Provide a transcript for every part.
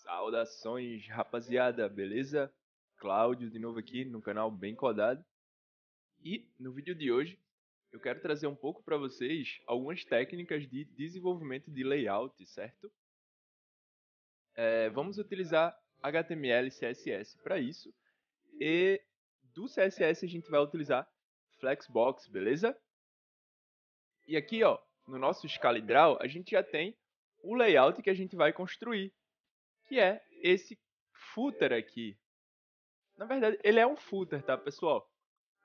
Saudações, rapaziada, beleza? Cláudio de novo aqui no canal Bem Codado. E no vídeo de hoje eu quero trazer um pouco para vocês algumas técnicas de desenvolvimento de layout, certo? Vamos utilizar HTML e CSS para isso. E do CSS a gente vai utilizar Flexbox, beleza? E aqui, ó, no nosso ScaleDraw a gente já tem o layout que a gente vai construir, que é esse footer aqui. Na verdade, ele é um footer, tá, pessoal?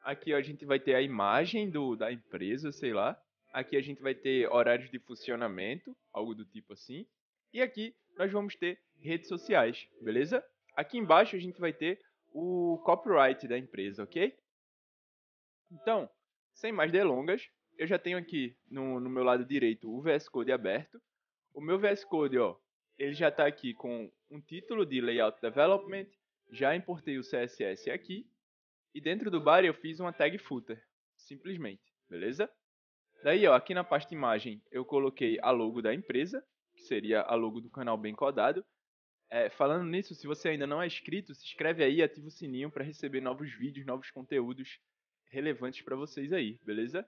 Aqui ó, a gente vai ter a imagem da empresa, sei lá. Aqui a gente vai ter horários de funcionamento, algo do tipo assim. E aqui nós vamos ter redes sociais, beleza? Aqui embaixo a gente vai ter o copyright da empresa, ok? Então, sem mais delongas, eu já tenho aqui no meu lado direito o VS Code aberto. O meu VS Code, ó, ele já está aqui com um título de Layout Development. Já importei o CSS aqui. E dentro do body eu fiz uma tag footer, simplesmente, beleza? Daí, ó, aqui na pasta imagem eu coloquei a logo da empresa, que seria a logo do canal Bem Codado. Falando nisso, se você ainda não é inscrito, se inscreve aí e ativa o sininho para receber novos vídeos, novos conteúdos relevantes para vocês aí, beleza?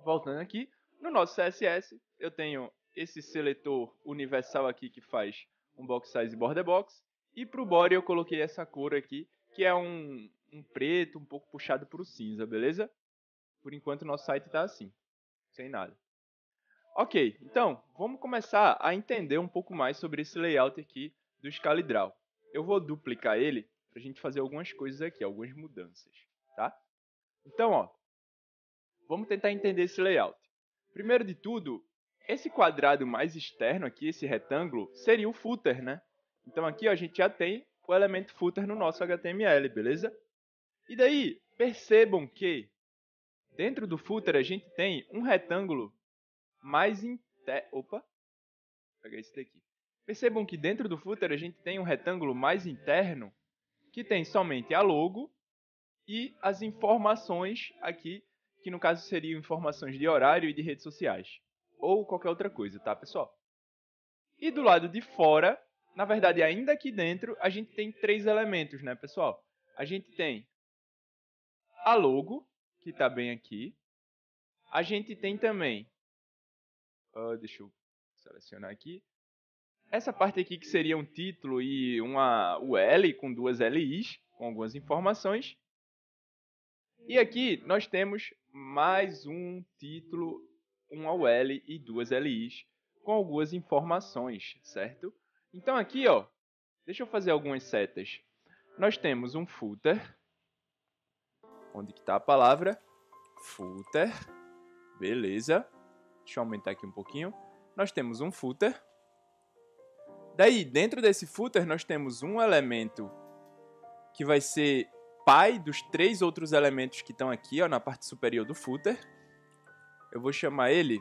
Voltando aqui, no nosso CSS eu tenho esse seletor universal aqui que faz um box size e border box. E para o body eu coloquei essa cor aqui, que é um preto um pouco puxado para o cinza, beleza? Por enquanto o nosso site está assim, sem nada. Ok, então vamos começar a entender um pouco mais sobre esse layout aqui do ScaleDraw. Eu vou duplicar ele para a gente fazer algumas coisas aqui, algumas mudanças, tá? Então, ó, vamos tentar entender esse layout. Primeiro de tudo, esse quadrado mais externo aqui, esse retângulo, seria o footer, né? Então aqui ó, a gente já tem o elemento footer no nosso HTML, beleza? E daí, percebam que dentro do footer a gente tem um retângulo mais interno. Opa, vou pegar esse daqui. Percebam que dentro do footer a gente tem um retângulo mais interno que tem somente a logo e as informações aqui, que no caso seriam informações de horário e de redes sociais. Ou qualquer outra coisa, tá, pessoal? E do lado de fora, na verdade, ainda aqui dentro, a gente tem três elementos, né, pessoal? A gente tem a logo, que está bem aqui. A gente tem também, deixa eu selecionar aqui, essa parte aqui que seria um título e uma UL com duas LIs, com algumas informações. E aqui nós temos mais um título, uma UL e duas LIs, com algumas informações, certo? Então aqui, ó, deixa eu fazer algumas setas. Nós temos um footer, onde está a palavra, footer, beleza. Deixa eu aumentar aqui um pouquinho. Nós temos um footer. Daí, dentro desse footer, nós temos um elemento que vai ser pai dos três outros elementos que estão aqui, ó, na parte superior do footer. Eu vou chamar ele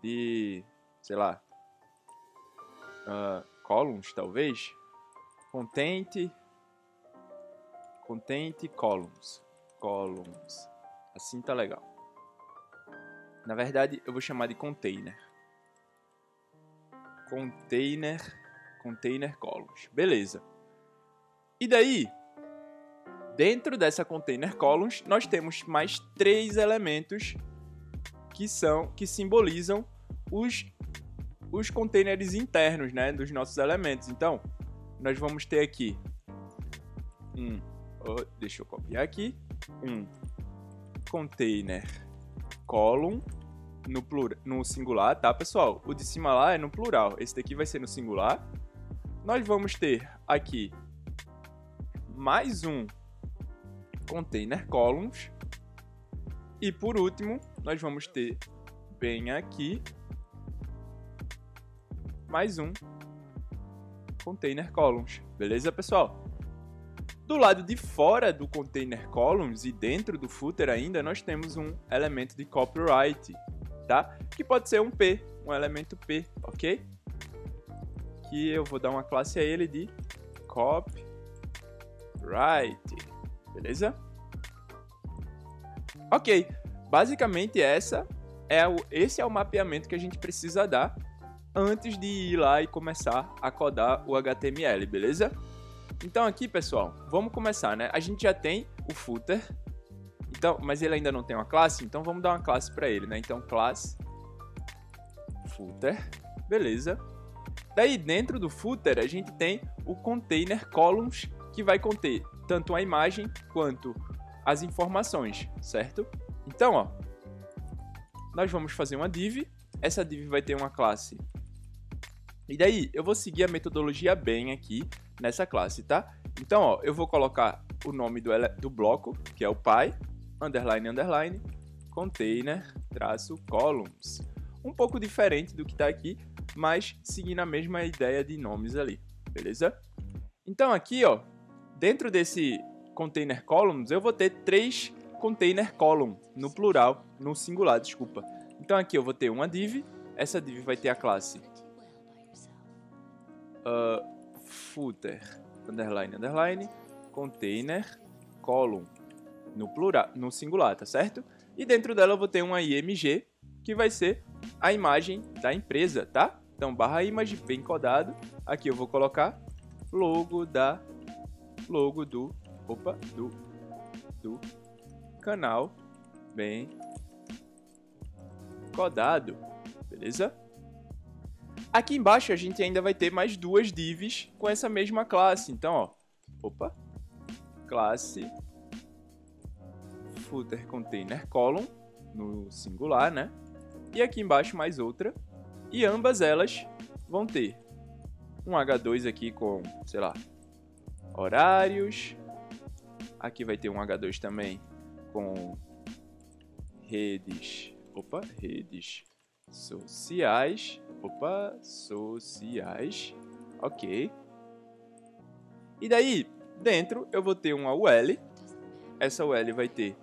de, sei lá, columns, talvez. Content columns. Assim tá legal. Na verdade, eu vou chamar de container. Container columns. Beleza. E daí, dentro dessa container columns, nós temos mais três elementos que simbolizam os containers internos, né, dos nossos elementos. Então, nós vamos ter aqui deixa eu copiar aqui, um container column no singular, tá, pessoal? O de cima lá é no plural, esse daqui vai ser no singular. Nós vamos ter aqui mais um container columns. E por último, nós vamos ter bem aqui mais um container columns. Beleza, pessoal? Do lado de fora do container columns e dentro do footer ainda, nós temos um elemento de copyright, tá? Que pode ser um P, um elemento P, ok? Que eu vou dar uma classe a ele de copyright, beleza? Ok, basicamente esse é o mapeamento que a gente precisa dar antes de ir lá e começar a codar o HTML, beleza? Então aqui, pessoal, vamos começar, né? A gente já tem o footer, então, mas ele ainda não tem uma classe, então vamos dar uma classe para ele, né? Então, classe footer, beleza. Daí, dentro do footer, a gente tem o container columns, que vai conter tanto a imagem quanto as informações, certo? Então, ó, nós vamos fazer uma div, essa div vai ter uma classe. E daí, eu vou seguir a metodologia bem aqui nessa classe, tá? Então, ó, eu vou colocar o nome do bloco, que é o py, underline, underline, container, traço, columns. Um pouco diferente do que tá aqui, mas seguindo a mesma ideia de nomes ali, beleza? Então, aqui, ó, dentro desse container columns, eu vou ter 3 container column, no plural, no singular, desculpa. Então, aqui eu vou ter uma div, essa div vai ter a classe footer, underline, underline, container, column, no plural, no singular, tá certo? E dentro dela eu vou ter uma img, que vai ser a imagem da empresa, tá? Então, barra image, bem codado. Aqui eu vou colocar logo do canal, bem codado, beleza? Aqui embaixo a gente ainda vai ter mais 2 divs com essa mesma classe. Então, ó, classe footer container column no singular, né? E aqui embaixo mais outra. E ambas elas vão ter um H2 aqui com, sei lá, horários. Aqui vai ter um H2 também com redes sociais. Sociais. Ok. E daí, dentro, eu vou ter uma UL. Essa UL vai ter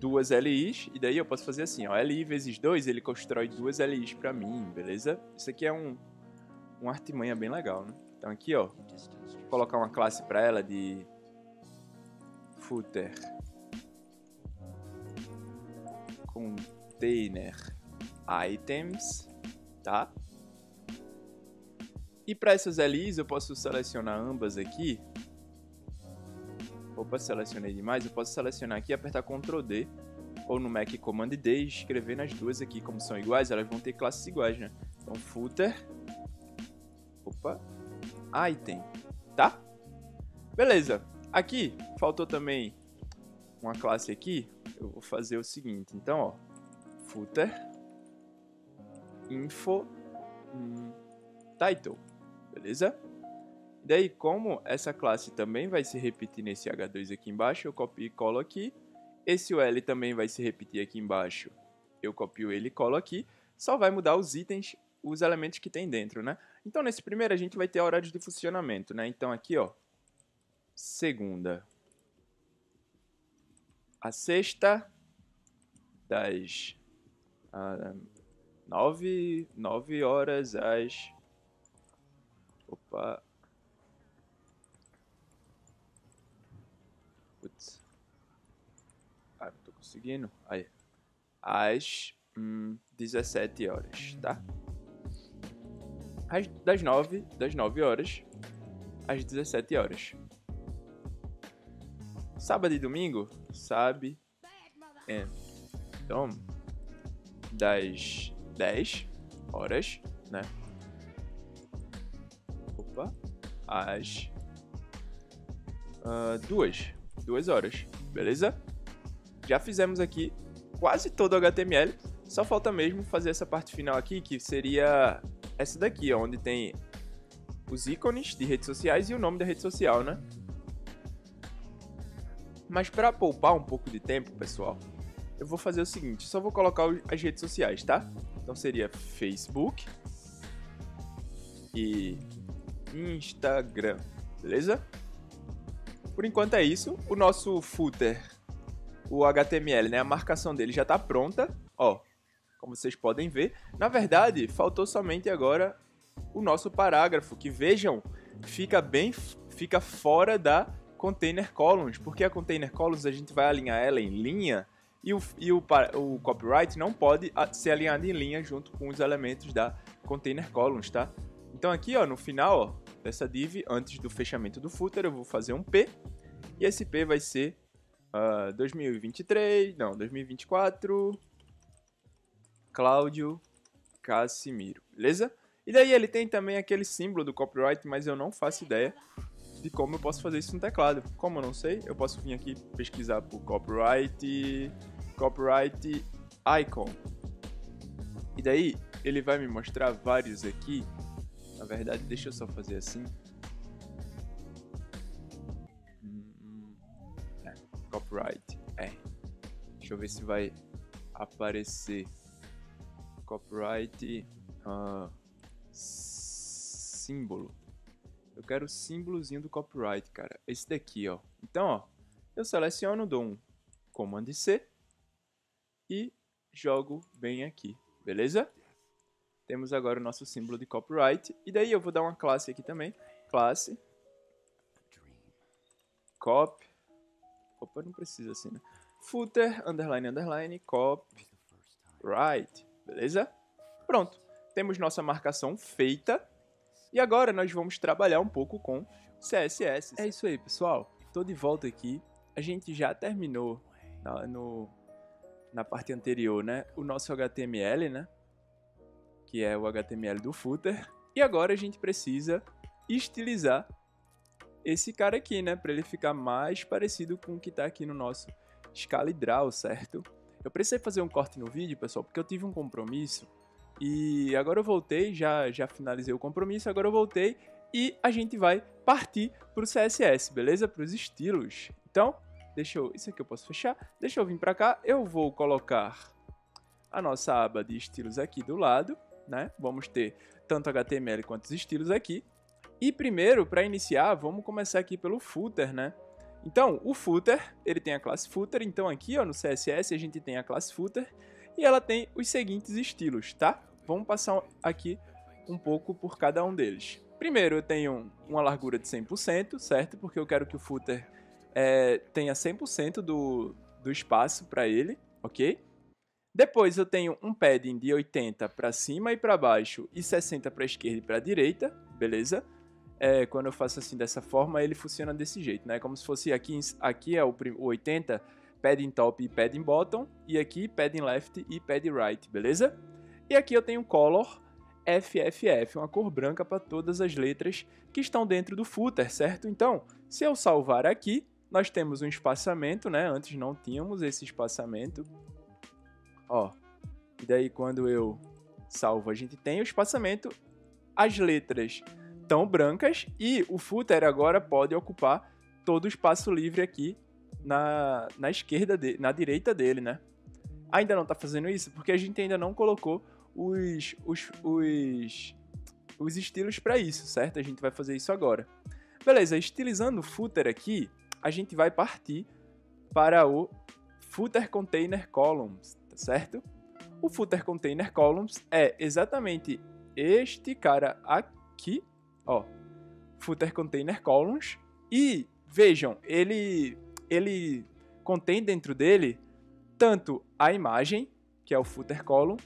2 LIs. E daí eu posso fazer assim, ó. LI vezes 2, ele constrói 2 LIs pra mim, beleza? Isso aqui é uma artimanha bem legal, né? Então aqui, ó, vou colocar uma classe pra ela de footer container items, tá? E para essas LIs eu posso selecionar ambas aqui. Opa, selecionei demais. Eu posso selecionar aqui, apertar Ctrl D ou no Mac Command D e escrever nas duas aqui, como são iguais, elas vão ter classes iguais, né? Então footer, item, tá? Beleza. Aqui faltou também uma classe aqui. Eu vou fazer o seguinte, então, ó, footer info title, beleza? Daí, como essa classe também vai se repetir nesse H2 aqui embaixo, eu copio e colo aqui. Esse UL também vai se repetir aqui embaixo, eu copio ele e colo aqui. Só vai mudar os itens, os elementos que tem dentro, né? Então, nesse primeiro a gente vai ter horários de funcionamento, né? Então, aqui, ó, segunda a sexta, das 9 horas às... Opa. Putz. Ah, não tô conseguindo. Aí. Às 17 horas, tá? Das 9 horas às 17 horas. Sábado e domingo? Sabe. Então, das 10 horas, né? Opa. Às 2 horas, beleza? Já fizemos aqui quase todo o HTML. Só falta mesmo fazer essa parte final aqui, que seria essa daqui, ó, onde tem os ícones de redes sociais e o nome da rede social, né? Mas para poupar um pouco de tempo, pessoal, eu vou fazer o seguinte, só vou colocar as redes sociais, tá? Então seria Facebook e Instagram, beleza? Por enquanto é isso. O nosso footer, o HTML, né, a marcação dele já está pronta, ó, como vocês podem ver. Na verdade, faltou somente agora o nosso parágrafo, que vejam, fica fora da container columns, porque a container columns a gente vai alinhar ela em linha e o copyright não pode ser alinhado em linha junto com os elementos da container columns, tá? Então aqui, ó, no final, ó, dessa div, antes do fechamento do footer, eu vou fazer um P, e esse P vai ser 2024, Cláudio Cassimiro, beleza? E daí ele tem também aquele símbolo do copyright, mas eu não faço ideia de como eu posso fazer isso no teclado. Como eu não sei, eu posso vir aqui pesquisar por copyright icon. E daí ele vai me mostrar vários aqui. Na verdade, deixa eu só fazer assim. Copyright. Deixa eu ver se vai aparecer. Copyright símbolo. Eu quero o símbolozinho do copyright, cara. Esse daqui, ó. Então, ó, eu seleciono, dou um Command C e jogo bem aqui, beleza? Temos agora o nosso símbolo de copyright. E daí eu vou dar uma classe aqui também. Classe. Copy. Opa, não precisa assim, né? Footer, underline, underline, copyright. Beleza? Pronto. Temos nossa marcação feita. E agora nós vamos trabalhar um pouco com CSS. É isso aí, pessoal. Estou de volta aqui. A gente já terminou na parte anterior, né? O nosso HTML, né? Que é o HTML do footer. E agora a gente precisa estilizar esse cara aqui, né? Para ele ficar mais parecido com o que está aqui no nosso ScaleDraw, certo? Eu precisei fazer um corte no vídeo, pessoal, porque eu tive um compromisso. E agora eu voltei, já finalizei o compromisso, agora eu voltei e a gente vai partir para o CSS, beleza? Para os estilos. Então, isso aqui eu posso fechar. Deixa eu vir para cá, eu vou colocar a nossa aba de estilos aqui do lado, né? Vamos ter tanto HTML quanto os estilos aqui. E primeiro, para iniciar, vamos começar aqui pelo footer, né? Então, o footer, ele tem a classe footer, então aqui ó, no CSS a gente tem a classe footer e ela tem os seguintes estilos, tá? Vamos passar aqui um pouco por cada um deles. Primeiro, eu tenho uma largura de 100%, certo? Porque eu quero que o footer tenha 100% do espaço para ele, ok? Depois eu tenho um padding de 80 para cima e para baixo e 60 para a esquerda e para a direita, beleza? Quando eu faço assim dessa forma, ele funciona desse jeito, né? Como se fosse aqui é o 80, padding top e padding bottom, e aqui padding left e padding right, beleza? E aqui eu tenho color FFF, uma cor branca para todas as letras que estão dentro do footer, certo? Então, se eu salvar aqui, nós temos um espaçamento, né? Antes não tínhamos esse espaçamento. Ó, e daí quando eu salvo, a gente tem o espaçamento, as letras estão brancas e o footer agora pode ocupar todo o espaço livre aqui na esquerda, na direita dele, né? Ainda não está fazendo isso porque a gente ainda não colocou os estilos para isso, certo? A gente vai fazer isso agora. Beleza, estilizando o footer aqui, a gente vai partir para o Footer Container Columns, tá certo? O Footer Container Columns é exatamente este cara aqui, ó, Footer Container Columns, e vejam, ele contém dentro dele tanto a imagem, que é o Footer Column,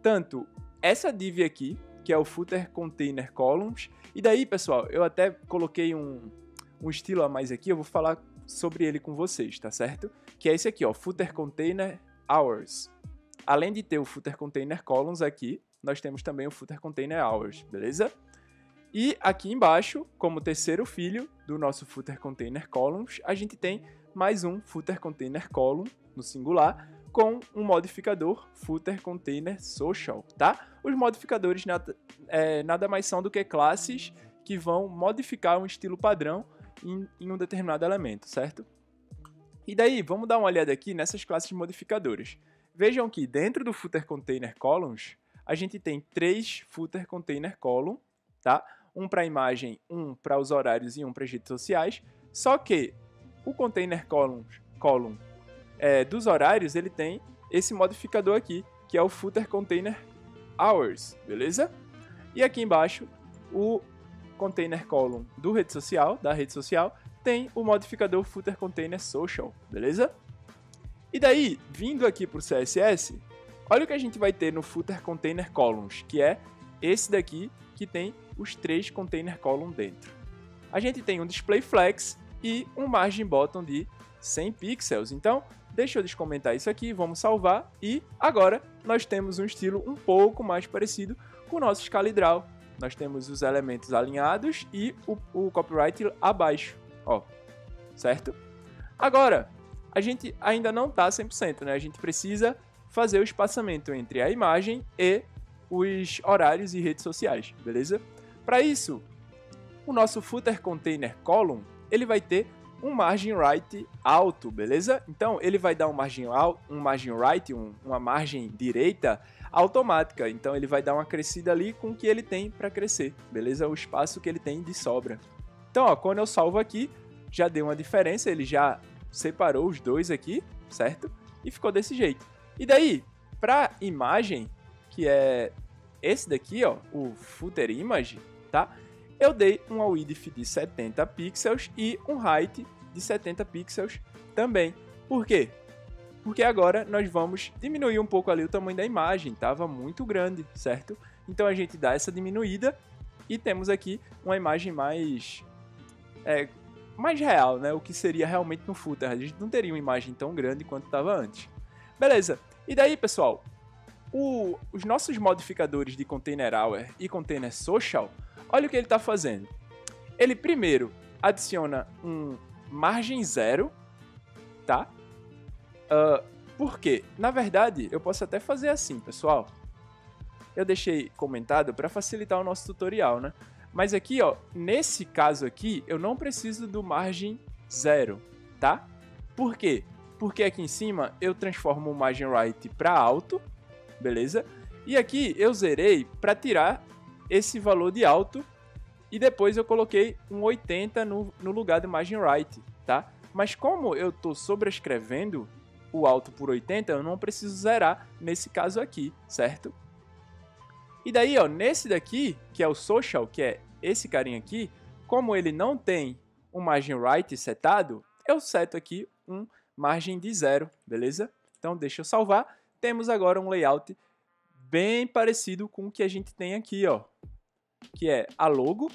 tanto essa div aqui, que é o Footer Container Columns, e daí, pessoal, eu até coloquei um estilo a mais aqui, eu vou falar sobre ele com vocês, tá certo? Que é esse aqui, ó, Footer Container Hours. Além de ter o Footer Container Columns aqui, nós temos também o Footer Container Hours, beleza? E aqui embaixo, como terceiro filho do nosso Footer Container Columns, a gente tem mais um Footer Container Column, no singular, com um modificador Footer Container Social, tá? Os modificadores nada mais são do que classes que vão modificar um estilo padrão em um determinado elemento, certo? E daí, vamos dar uma olhada aqui nessas classes modificadoras. Vejam que dentro do Footer Container Columns, a gente tem 3 Footer Container Column, tá? Um para imagem, um para os horários e um para as redes sociais. Só que o Container Column dos horários, ele tem esse modificador aqui, que é o Footer Container Hours, beleza? E aqui embaixo, o Container Column da rede social, tem o modificador Footer Container Social, beleza? E daí, vindo aqui para o CSS, olha o que a gente vai ter no Footer Container Columns, que é esse daqui que tem os 3 container column dentro. A gente tem um display flex e um margin bottom de 100 pixels. Então, deixa eu descomentar isso aqui, vamos salvar. E agora nós temos um estilo um pouco mais parecido com o nosso ScaleDraw. Nós temos os elementos alinhados e o copyright abaixo, ó, certo? Agora, a gente ainda não está 100%, né? A gente precisa fazer o espaçamento entre a imagem e os horários e redes sociais, beleza? Para isso, o nosso footer container column, ele vai ter um margin right alto, beleza? Então, ele vai dar um margin right, uma margem direita automática. Então, ele vai dar uma crescida ali com o que ele tem para crescer, beleza? O espaço que ele tem de sobra. Então, ó, quando eu salvo aqui, já deu uma diferença, ele já separou os dois aqui, certo? E ficou desse jeito. E daí, para imagem, que é esse daqui, ó, o footer image, tá? Eu dei uma width de 70 pixels e um height de 70 pixels também. Por quê? Porque agora nós vamos diminuir um pouco ali o tamanho da imagem, estava muito grande, certo? Então a gente dá essa diminuída e temos aqui uma imagem mais real, né? O que seria realmente no footer. A gente não teria uma imagem tão grande quanto estava antes. Beleza. E daí, pessoal, os nossos modificadores de Container Hour e Container Social, olha o que ele está fazendo. Ele primeiro adiciona um margem 0, tá? Por quê? Na verdade, eu posso até fazer assim, pessoal. Eu deixei comentado para facilitar o nosso tutorial, né? Mas aqui, ó, nesse caso aqui, eu não preciso do margem 0, tá? Por quê? Porque aqui em cima eu transformo o margin right para alto, beleza? E aqui eu zerei para tirar esse valor de alto e depois eu coloquei um 80 no lugar do margin right, tá? Mas como eu estou sobrescrevendo o alto por 80, eu não preciso zerar nesse caso aqui, certo? E daí, ó, nesse daqui, que é o social, que é esse carinha aqui, como ele não tem um margin right setado, eu seto aqui um margem de 0, beleza? Então, deixa eu salvar. Temos agora um layout bem parecido com o que a gente tem aqui, ó, que é a logo,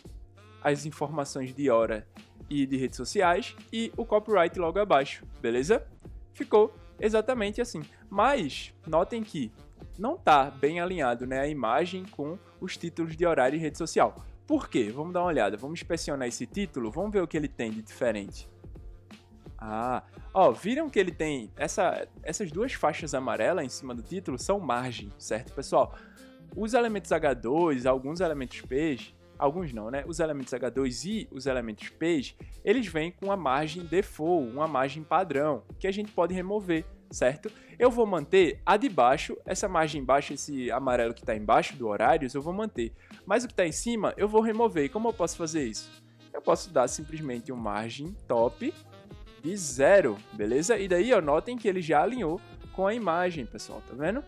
as informações de hora e de redes sociais e o copyright logo abaixo, beleza? Ficou exatamente assim. Mas notem que não está bem alinhado, né, a imagem com os títulos de horário e rede social. Por quê? Vamos dar uma olhada. Vamos inspecionar esse título. Vamos ver o que ele tem de diferente. Ó, viram que ele tem essas duas faixas amarelas em cima do título são margem, certo, pessoal? Os elementos H2, alguns elementos page, alguns não, né? Os elementos H2 e os elementos page, eles vêm com a margem default, uma margem padrão, que a gente pode remover, certo? Eu vou manter a de baixo, essa margem embaixo, esse amarelo que está embaixo do horários, eu vou manter. Mas o que está em cima, eu vou remover. E como eu posso fazer isso? Eu posso dar simplesmente um margem top de 0, beleza? E daí, ó, notem que ele já alinhou com a imagem, pessoal, tá vendo?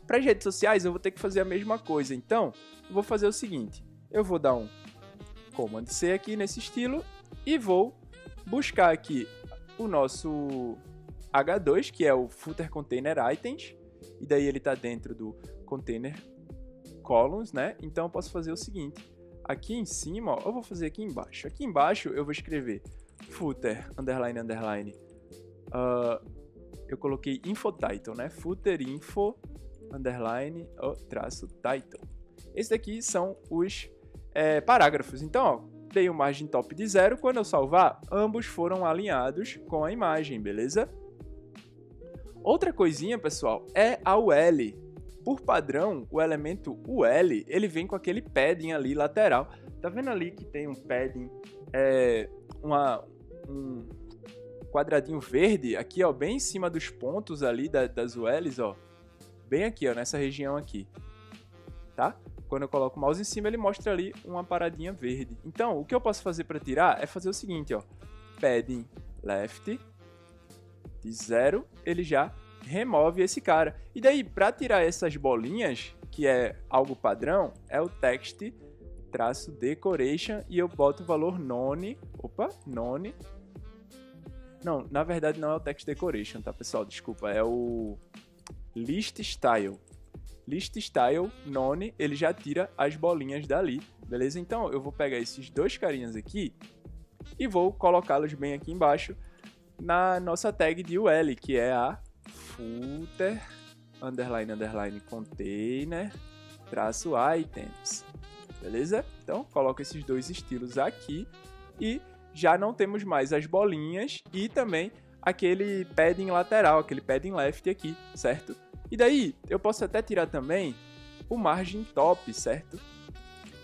Para as redes sociais, eu vou ter que fazer a mesma coisa. Então, eu vou fazer o seguinte. Eu vou dar um Command C aqui nesse estilo e vou buscar aqui o nosso H2, que é o Footer Container Items, e daí ele está dentro do Container Columns, né? Então eu posso fazer o seguinte, aqui em cima, ó, eu vou fazer aqui embaixo. Aqui embaixo eu vou escrever Footer, underline, underline, eu coloquei Info Title, né? Footer Info, underline, traço Title. Esses daqui são os parágrafos. Então, ó, dei um margem top de 0, quando eu salvar, ambos foram alinhados com a imagem, beleza? Outra coisinha, pessoal, é a UL. Por padrão, o elemento UL, ele vem com aquele padding ali lateral. Tá vendo ali que tem um padding, um quadradinho verde aqui, ó, bem em cima dos pontos ali das ULs, ó. Bem aqui, ó, nessa região aqui, tá? Quando eu coloco o mouse em cima, ele mostra ali uma paradinha verde. Então, o que eu posso fazer para tirar é fazer o seguinte, ó. Padding left de 0, ele já remove esse cara. E daí, para tirar essas bolinhas, que é algo padrão, é o text traço decoration e eu boto o valor none. Opa, none. Não, na verdade não é o text decoration, tá, pessoal? Desculpa, é o list style. List Style None, ele já tira as bolinhas dali, beleza? Então eu vou pegar esses dois carinhas aqui e vou colocá-los bem aqui embaixo na nossa tag de UL, que é a footer _ container _items, beleza? Então coloco esses dois estilos aqui e já não temos mais as bolinhas e também aquele padding lateral, aquele padding left aqui, certo? E daí eu posso até tirar também o margin top, certo?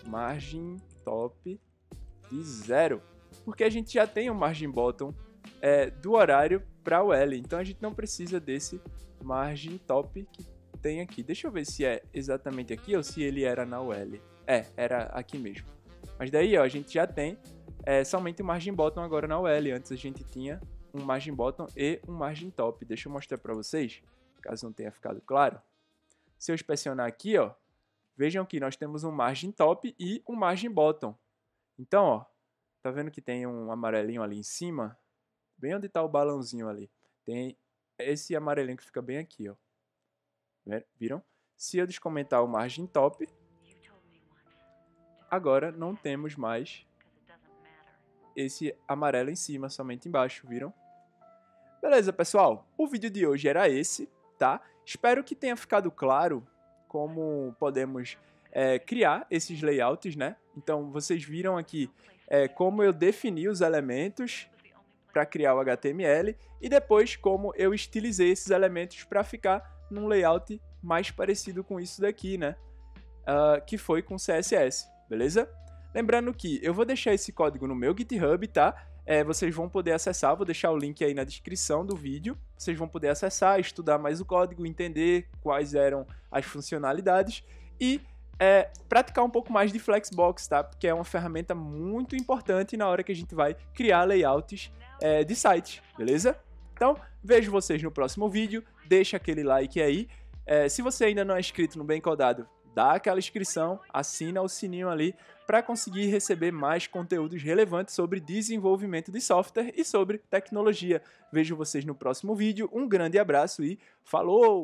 Margin top de 0, porque a gente já tem o margin bottom do horário para o L, então a gente não precisa desse margin top que tem aqui. Deixa eu ver se é exatamente aqui ou se ele era na UL. Era aqui mesmo. Mas daí ó, a gente já tem somente o margin bottom agora na UL. Antes a gente tinha um margin bottom e um margin top. Deixa eu mostrar para vocês, caso não tenha ficado claro. Se eu inspecionar aqui, ó, vejam que nós temos um margin top e um margin bottom. Então, ó, tá vendo que tem um amarelinho ali em cima? Bem onde está o balãozinho ali. Tem esse amarelinho que fica bem aqui, ó. Viram? Se eu descomentar o margin top, agora não temos mais esse amarelo em cima, somente embaixo, viram? Beleza, pessoal? O vídeo de hoje era esse, tá? Espero que tenha ficado claro como podemos criar esses layouts, né? Então, vocês viram aqui como eu defini os elementos para criar o HTML e depois como eu estilizei esses elementos para ficar num layout mais parecido com isso daqui, né? Que foi com CSS, beleza? Lembrando que eu vou deixar esse código no meu GitHub, tá? Vocês vão poder acessar, vou deixar o link aí na descrição do vídeo. Vocês vão poder acessar, estudar mais o código, entender quais eram as funcionalidades e praticar um pouco mais de Flexbox, tá? Porque é uma ferramenta muito importante na hora que a gente vai criar layouts de site, beleza? Então, vejo vocês no próximo vídeo, deixa aquele like aí. Se você ainda não é inscrito no Bem Codado, dá aquela inscrição, assina o sininho ali para conseguir receber mais conteúdos relevantes sobre desenvolvimento de software e sobre tecnologia. Vejo vocês no próximo vídeo, um grande abraço e falou!